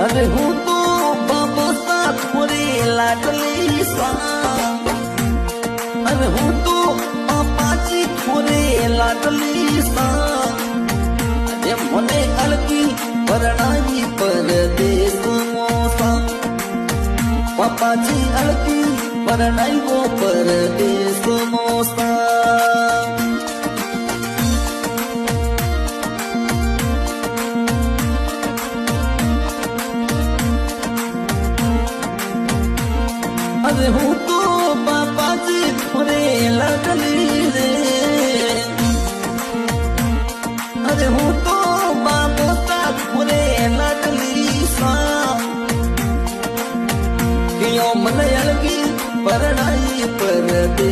अरे हूँ तो बाबा सा थोड़ी लाडली सा, अरे हूँ तो पापा जी थोड़े लाडली सा, अरे मने अलगी परणाई परदेश मोसा, पापा जी अलगी परणाई वो परदेश मोसा। अरे हूँ तो पापा जी थोड़े लाडली रे, अरे हूँ तो बाबा सा थोड़े लाडली सा, क्यों मन अलगी परणाई परदेश